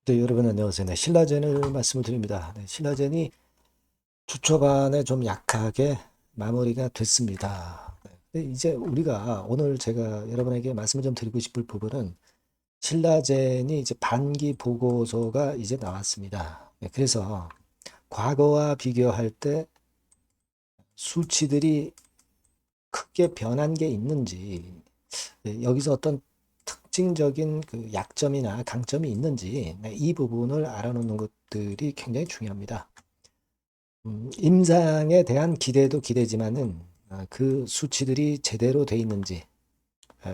네, 여러분 안녕하세요. 네, 신라젠을 말씀을 드립니다. 네, 신라젠이 주 초반에 좀 약하게 마무리가 됐습니다. 네, 근데 이제 우리가 오늘 제가 여러분에게 말씀을 좀 드리고 싶을 부분은 신라젠이 이제 반기 보고서가 이제 나왔습니다. 네, 그래서 과거와 비교할 때 수치들이 크게 변한 게 있는지, 네, 여기서 어떤 특징적인 그 약점이나 강점이 있는지, 네, 이 부분을 알아놓는 것들이 굉장히 중요합니다. 임상에 대한 기대도 기대지만은 그 수치들이 제대로 돼 있는지,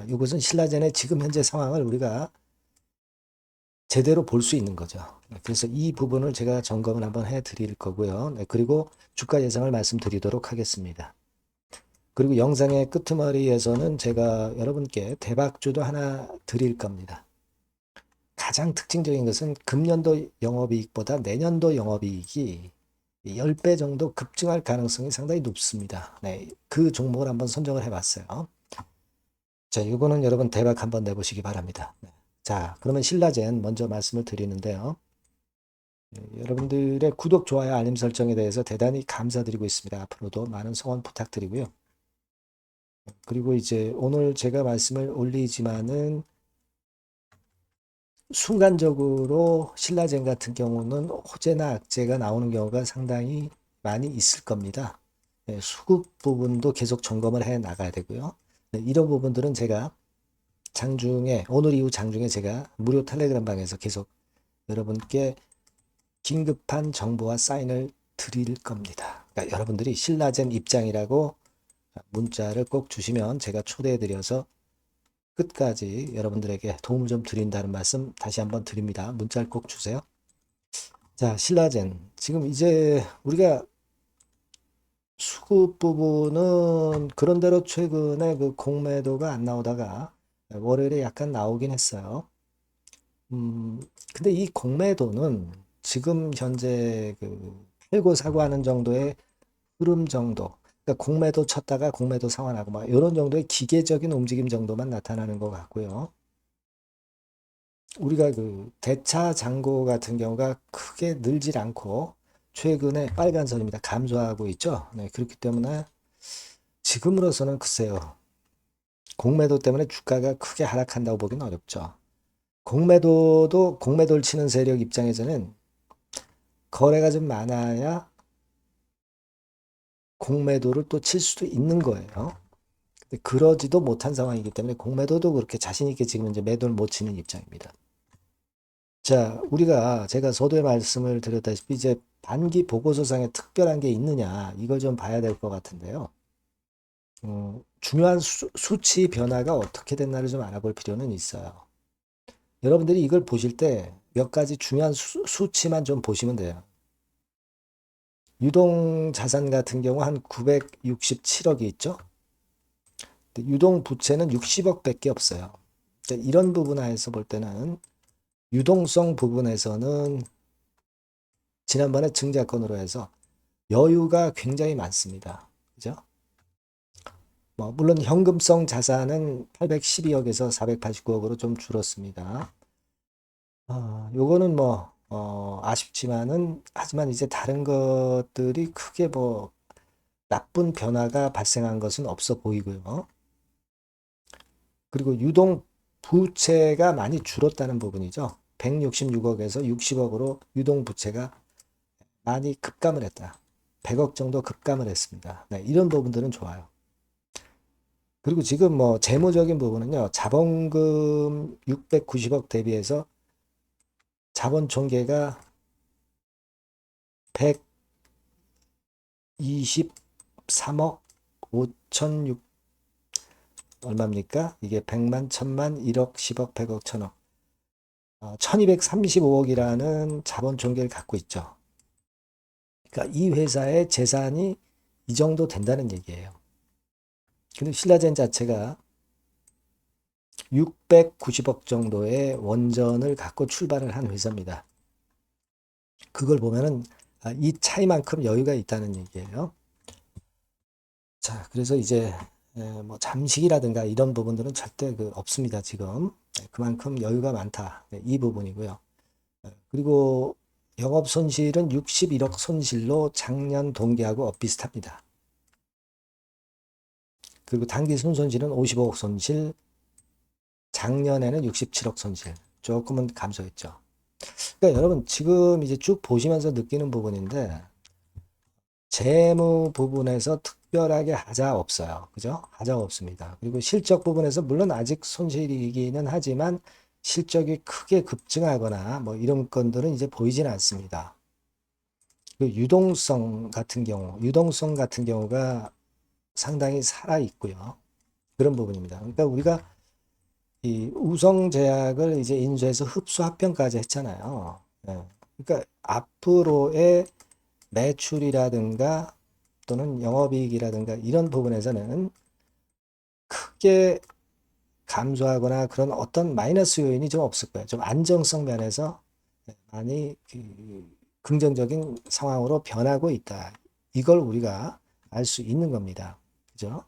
이것은 신라젠의 지금 현재 상황을 우리가 제대로 볼 수 있는 거죠. 그래서 이 부분을 제가 점검을 한번 해 드릴 거고요. 네, 그리고 주가 예상을 말씀드리도록 하겠습니다. 그리고 영상의 끄트머리에서는 제가 여러분께 대박주도 하나 드릴 겁니다. 가장 특징적인 것은 금년도 영업이익보다 내년도 영업이익이 10배 정도 급증할 가능성이 상당히 높습니다. 네, 그 종목을 한번 선정을 해봤어요. 자, 이거는 여러분 대박 한번 내보시기 바랍니다. 네. 자, 그러면 신라젠 먼저 말씀을 드리는데요. 네, 여러분들의 구독, 좋아요, 알림 설정에 대해서 대단히 감사드리고 있습니다. 앞으로도 많은 성원 부탁드리고요. 그리고 이제 오늘 제가 말씀을 올리지만은 순간적으로 신라젠 같은 경우는 호재나 악재가 나오는 경우가 상당히 많이 있을 겁니다. 네, 수급 부분도 계속 점검을 해 나가야 되고요. 네, 이런 부분들은 제가 장중에 오늘 이후 장중에 제가 무료 텔레그램 방에서 계속 여러분께 긴급한 정보와 사인을 드릴 겁니다. 그러니까 여러분들이 신라젠 입장이라고 문자를 꼭 주시면 제가 초대해 드려서 끝까지 여러분들에게 도움을 좀 드린다는 말씀 다시 한번 드립니다. 문자를 꼭 주세요. 자, 신라젠. 지금 이제 우리가 수급 부분은 그런대로 최근에 그 공매도가 안 나오다가 월요일에 약간 나오긴 했어요. 음, 근데 이 공매도는 지금 현재 그 팔고 사고 하는 정도의 흐름 정도. 그러니까 공매도 쳤다가 공매도 상환하고 막 이런 정도의 기계적인 움직임 정도만 나타나는 것 같고요. 우리가 그 대차 잔고 같은 경우가 크게 늘질 않고 최근에 빨간 선입니다. 감소하고 있죠. 네, 그렇기 때문에 지금으로서는 글쎄요. 공매도 때문에 주가가 크게 하락한다고 보기는 어렵죠. 공매도도 공매도를 치는 세력 입장에서는 거래가 좀 많아야 공매도를 또 칠 수도 있는 거예요. 근데 그러지도 못한 상황이기 때문에 공매도도 그렇게 자신 있게 지금 이제 매도를 못 치는 입장입니다. 자, 우리가 제가 서두에 말씀을 드렸다시피 이제 단기 보고서상에 특별한 게 있느냐 이걸 좀 봐야 될 것 같은데요. 중요한 수치 변화가 어떻게 됐나를 좀 알아볼 필요는 있어요. 여러분들이 이걸 보실 때 몇 가지 중요한 수치만 좀 보시면 돼요. 유동 자산 같은 경우 한 967억이 있죠. 유동 부채는 60억밖에 없어요. 이런 부분에서 볼 때는 유동성 부분에서는 지난번에 증자건으로 해서 여유가 굉장히 많습니다. 그죠? 뭐 물론 현금성 자산은 812억에서 489억으로 좀 줄었습니다. 요거는 뭐 아쉽지만은 하지만 이제 다른 것들이 크게 뭐 나쁜 변화가 발생한 것은 없어 보이고요. 그리고 유동 부채가 많이 줄었다는 부분이죠. 166억에서 60억으로 유동 부채가 많이 급감을 했다. 100억 정도 급감을 했습니다. 네, 이런 부분들은 좋아요. 그리고 지금 뭐 재무적인 부분은요. 자본금 690억 대비해서 자본 총계가 123억 5천육 얼마입니까? 이게 100만, 1000만, 1억, 10억, 100억, 1000억. 1235억이라는 자본 총계를 갖고 있죠. 그러니까 이 회사의 재산이 이 정도 된다는 얘기예요. 근데 신라젠 자체가 690억 정도의 원전을 갖고 출발을 한 회사입니다. 그걸 보면은 이 차이만큼 여유가 있다는 얘기예요. 자, 그래서 이제 뭐 잠식이라든가 이런 부분들은 절대 없습니다. 지금 그만큼 여유가 많다. 이 부분이고요. 그리고 영업 손실은 61억 손실로 작년 동기하고 엇비슷합니다. 그리고 단기 순손실은 55억 손실, 작년에는 67억 손실. 조금은 감소했죠. 그러니까 여러분 지금 이제 쭉 보시면서 느끼는 부분인데 재무 부분에서 특별하게 하자 없어요. 그죠? 하자 없습니다. 그리고 실적 부분에서 물론 아직 손실이기는 하지만 실적이 크게 급증하거나 뭐 이런 건들은 이제 보이지는 않습니다. 그 유동성 같은 경우가 상당히 살아 있고요. 그런 부분입니다. 그러니까 우리가 이 우성제약을 이제 인수해서 흡수 합병까지 했잖아요. 예. 그러니까 앞으로의 매출이라든가 또는 영업이익이라든가 이런 부분에서는 크게 감소하거나 그런 어떤 마이너스 요인이 좀 없을 거예요. 좀 안정성 면에서 많이 긍정적인 상황으로 변하고 있다. 이걸 우리가 알 수 있는 겁니다. 그죠?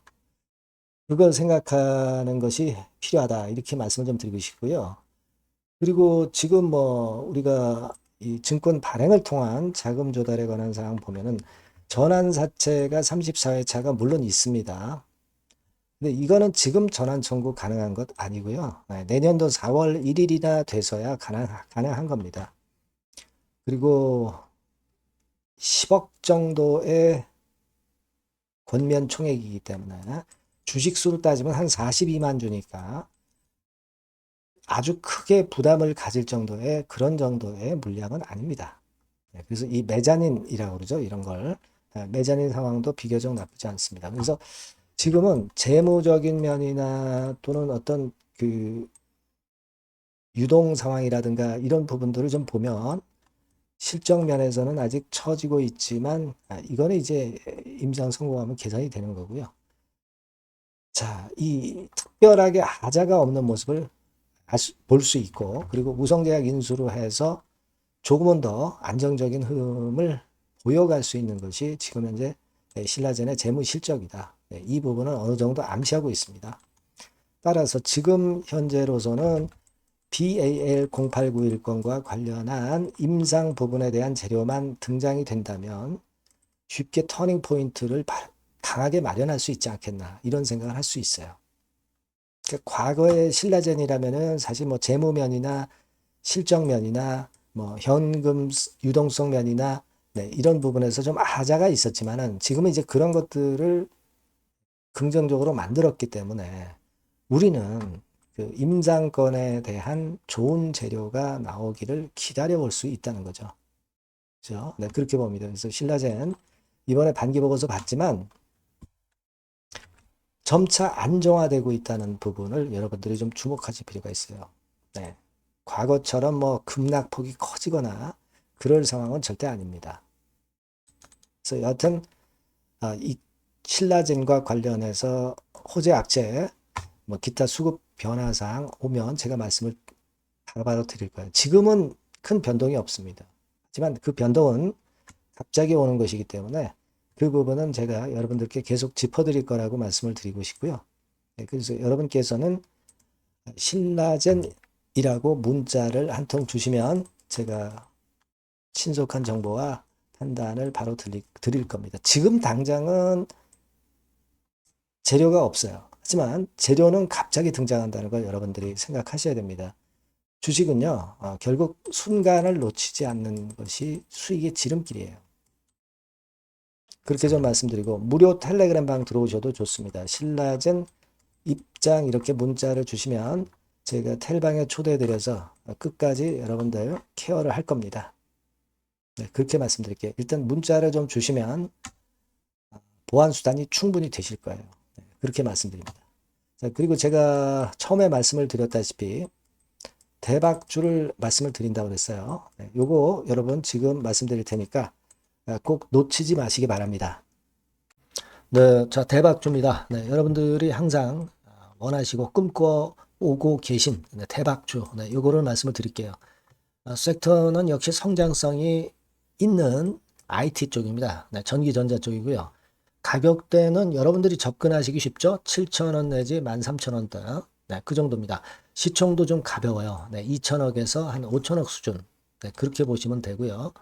그걸 생각하는 것이 필요하다. 이렇게 말씀을 좀 드리고 싶고요. 그리고 지금 뭐 우리가 이 증권 발행을 통한 자금 조달에 관한 사항 보면은 전환사채가 34회차가 물론 있습니다. 근데 이거는 지금 전환 청구 가능한 것 아니고요. 내년도 4월 1일이나 돼서야 가능한 겁니다. 그리고 10억 정도의 권면 총액이기 때문에 주식수로 따지면 한 42만 주니까 아주 크게 부담을 가질 정도의 그런 정도의 물량은 아닙니다. 그래서 이 메자닌이라고 그러죠. 이런 걸. 메자닌 상황도 비교적 나쁘지 않습니다. 그래서 지금은 재무적인 면이나 또는 어떤 그 유동 상황이라든가 이런 부분들을 좀 보면 실적 면에서는 아직 처지고 있지만 이거는 이제 임상 성공하면 개선이 되는 거고요. 자, 이 특별하게 하자가 없는 모습을 볼 수 있고 그리고 우성제약 인수로 해서 조금은 더 안정적인 흐름을 보여갈 수 있는 것이 지금 현재 신라젠의 재무 실적이다. 이 부분은 어느 정도 암시하고 있습니다. 따라서 지금 현재로서는 BAL0891건과 관련한 임상 부분에 대한 재료만 등장이 된다면 쉽게 터닝 포인트를 강하게 마련할 수 있지 않겠나 이런 생각을 할 수 있어요. 그러니까 과거의 신라젠이라면은 사실 뭐 재무면이나 실적면이나 뭐 현금 유동성 면이나 이런 부분에서 좀 하자가 있었지만은 지금은 이제 그런 것들을 긍정적으로 만들었기 때문에 우리는 그 임상권에 대한 좋은 재료가 나오기를 기다려 볼 수 있다는 거죠. 그죠? 네, 그렇게 봅니다. 그래서 신라젠 이번에 반기 보고서 봤지만 점차 안정화되고 있다는 부분을 여러분들이 좀 주목하실 필요가 있어요. 네. 과거처럼 뭐 급락폭이 커지거나 그럴 상황은 절대 아닙니다. 그래서 여하튼 이 신라젠과 관련해서 호재 악재 뭐 기타 수급 변화 사항 오면 제가 말씀을 바로 드릴 거예요. 지금은 큰 변동이 없습니다. 하지만 그 변동은 갑자기 오는 것이기 때문에 그 부분은 제가 여러분들께 계속 짚어드릴 거라고 말씀을 드리고 싶고요. 네, 그래서 여러분께서는 신라젠이라고 문자를 한 통 주시면 제가 신속한 정보와 판단을 바로 드릴 겁니다. 지금 당장은 재료가 없어요. 하지만 재료는 갑자기 등장한다는 걸 여러분들이 생각하셔야 됩니다. 주식은요, 결국 순간을 놓치지 않는 것이 수익의 지름길이에요. 그렇게 좀 말씀드리고 무료 텔레그램 방 들어오셔도 좋습니다. 신라젠 입장 이렇게 문자를 주시면 제가 텔방에 초대드려서 끝까지 여러분들 케어를 할 겁니다. 네, 그렇게 말씀드릴게요. 일단 문자를 좀 주시면 보안 수단이 충분히 되실 거예요. 네, 그렇게 말씀드립니다. 자, 그리고 제가 처음에 말씀을 드렸다시피 대박주를 말씀을 드린다고 그랬어요. 네, 요거 여러분 지금 말씀드릴 테니까 꼭 놓치지 마시기 바랍니다. 네, 자, 대박주입니다. 네, 여러분들이 항상 원하시고 꿈꿔오고 계신 대박주, 요거를 말씀을 드릴게요. 섹터는 역시 성장성이 있는 IT 쪽입니다. 전기전자 쪽이고요. 가격대는 여러분들이 접근하시기 쉽죠? 7,000원 내지 13,000원대. 그 정도입니다. 시총도 좀 가벼워요. 2천억에서 한 5천억 수준. 네, 그렇게 보시면 되고요.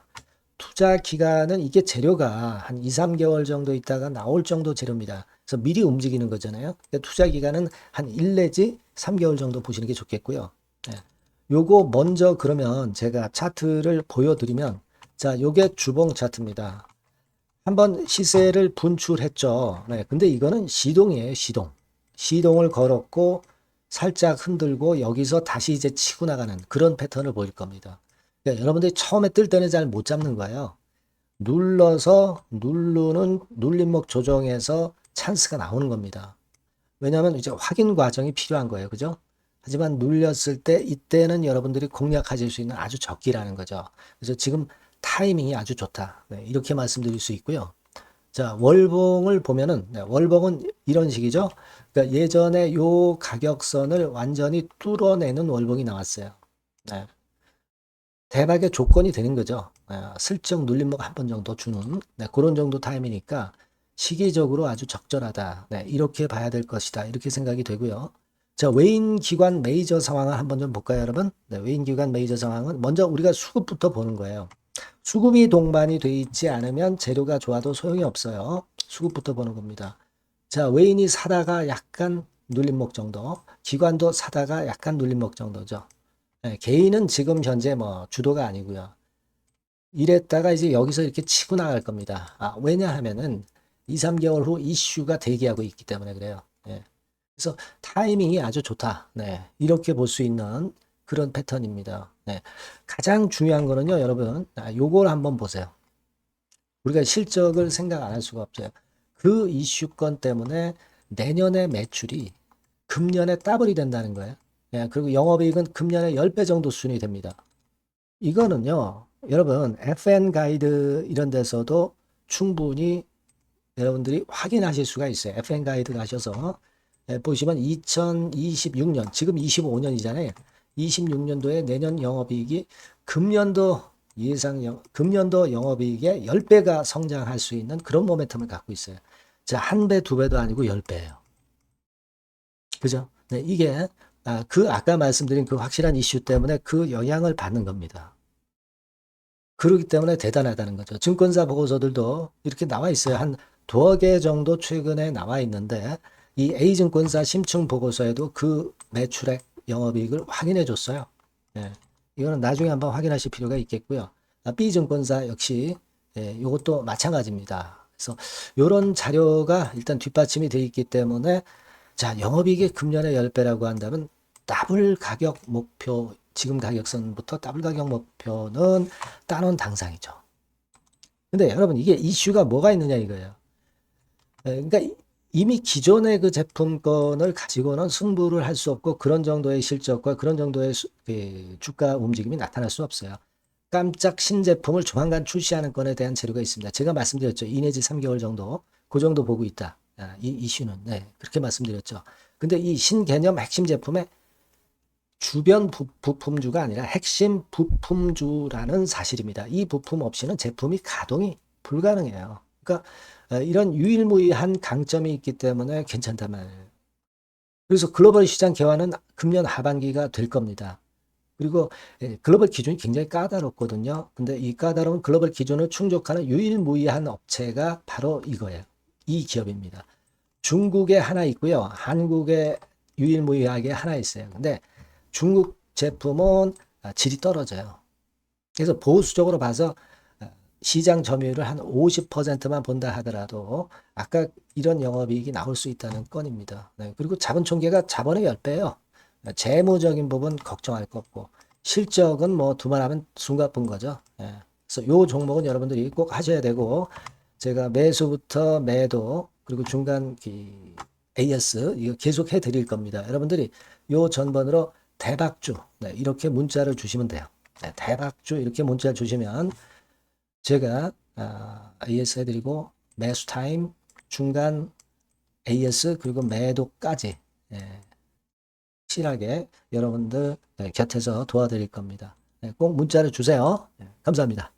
투자 기간은 이게 재료가 한 2, 3개월 정도 있다가 나올 정도 재료입니다. 그래서 미리 움직이는 거잖아요. 투자 기간은 한 1 내지 3개월 정도 보시는 게 좋겠고요. 네. 요거 먼저 그러면 제가 차트를 보여드리면, 자, 요게 주봉 차트입니다. 한번 시세를 분출했죠. 네, 근데 이거는 시동이에요, 시동. 시동을 걸었고 살짝 흔들고 여기서 다시 이제 치고 나가는 그런 패턴을 보일 겁니다. 그러니까 여러분들이 처음에 뜰 때는 잘 못 잡는 거예요. 눌러서 누르는 눌림목 조정에서 찬스가 나오는 겁니다. 왜냐하면 이제 확인 과정이 필요한 거예요. 그죠? 하지만 눌렸을 때 이때는 여러분들이 공략하실 수 있는 아주 적기라는 거죠. 그래서 지금 타이밍이 아주 좋다. 네, 이렇게 말씀드릴 수 있고요. 자, 월봉을 보면은, 네, 월봉은 이런 식이죠. 그러니까 예전에 요 가격선을 완전히 뚫어내는 월봉이 나왔어요. 네. 대박의 조건이 되는 거죠. 슬쩍 눌림목 한 번 정도 주는, 네, 그런 정도 타임이니까 시기적으로 아주 적절하다. 네, 이렇게 봐야 될 것이다. 이렇게 생각이 되고요. 자, 외인 기관 메이저 상황을 한번 좀 볼까요, 여러분? 네, 외인 기관 메이저 상황은 먼저 우리가 수급부터 보는 거예요. 수급이 동반이 돼 있지 않으면 재료가 좋아도 소용이 없어요. 수급부터 보는 겁니다. 자, 외인이 사다가 약간 눌림목 정도, 기관도 사다가 약간 눌림목 정도죠. 네, 개인은 지금 현재 뭐 주도가 아니고요. 이랬다가 이제 여기서 이렇게 치고 나갈 겁니다. 왜냐하면은 2, 3개월 후 이슈가 대기하고 있기 때문에 그래요. 네. 그래서 타이밍이 아주 좋다. 네. 이렇게 볼 수 있는 그런 패턴입니다. 네. 가장 중요한 거는요, 여러분. 요걸 한번 보세요. 우리가 실적을 생각 안 할 수가 없어요. 그 이슈건 때문에 내년의 매출이 금년에 더블이 된다는 거예요. 예, 그리고 영업이익은 금년에 10배 정도 수준이 됩니다. 이거는요, 여러분, FN 가이드 이런 데서도 충분히 여러분들이 확인하실 수가 있어요. FN 가이드 가셔서 보시면 2026년, 지금 25년이잖아요. 26년도에 내년 영업이익이 금년도 영업이익의 10배가 성장할 수 있는 그런 모멘텀을 갖고 있어요. 자, 한 배, 두 배도 아니고 10배예요. 그죠? 네, 이게 그 아까 말씀드린 그 확실한 이슈 때문에 그 영향을 받는 겁니다. 그렇기 때문에 대단하다는 거죠. 증권사 보고서들도 이렇게 나와 있어요. 한 두어 개 정도 최근에 나와 있는데 이 A증권사 심층 보고서에도 그 매출액 영업이익을 확인해 줬어요. 예, 이거는 나중에 한번 확인하실 필요가 있겠고요. B증권사 역시 이것도 마찬가지입니다. 그래서 이런 자료가 일단 뒷받침이 되어 있기 때문에 자, 영업이익이 금년에 10배라고 한다면 더블 가격 목표, 지금 가격선부터 더블 가격 목표는 따놓은 당상이죠. 근데 여러분 이게 이슈가 뭐가 있느냐 이거예요. 그러니까 이미 기존의 그 제품권을 가지고는 승부를 할 수 없고 그런 정도의 실적과 그런 정도의 주가 움직임이 나타날 수 없어요. 깜짝 신제품을 조만간 출시하는 건에 대한 재료가 있습니다. 제가 말씀드렸죠. 2 내지 3개월 정도, 그 정도 보고 있다. 이 이슈는. 네, 그렇게 말씀드렸죠. 근데 이 신개념 핵심 제품의 주변 부품주가 아니라 핵심 부품주라는 사실입니다. 이 부품 없이는 제품이 가동이 불가능해요. 그러니까 이런 유일무이한 강점이 있기 때문에 괜찮단 말이에요. 그래서 글로벌 시장 개화는 금년 하반기가 될 겁니다. 그리고 글로벌 기준이 굉장히 까다롭거든요. 근데 이 까다로운 글로벌 기준을 충족하는 유일무이한 업체가 바로 이거예요. 이 기업입니다. 중국에 하나 있고요. 한국에 유일무이하게 하나 있어요. 근데 중국 제품은 질이 떨어져요. 그래서 보수적으로 봐서 시장 점유율을 한 50%만 본다 하더라도 아까 이런 영업이익이 나올 수 있다는 건입니다. 네, 그리고 자본 총계가 자본의 10배예요. 재무적인 부분 걱정할 거 없고 실적은 뭐 두말하면 숨가쁜 거죠. 네, 그래서 요 종목은 여러분들이 꼭 하셔야 되고 제가 매수부터 매도 그리고 중간 AS 이거 계속 해드릴 겁니다. 여러분들이 요 전번으로 대박주 네, 이렇게 문자를 주시면 돼요. 네, 대박주 이렇게 문자 주시면 제가 AS 해드리고 매수 타임 중간 AS 그리고 매도까지 확실하게 여러분들 곁에서 도와드릴 겁니다. 꼭 문자를 주세요. 감사합니다.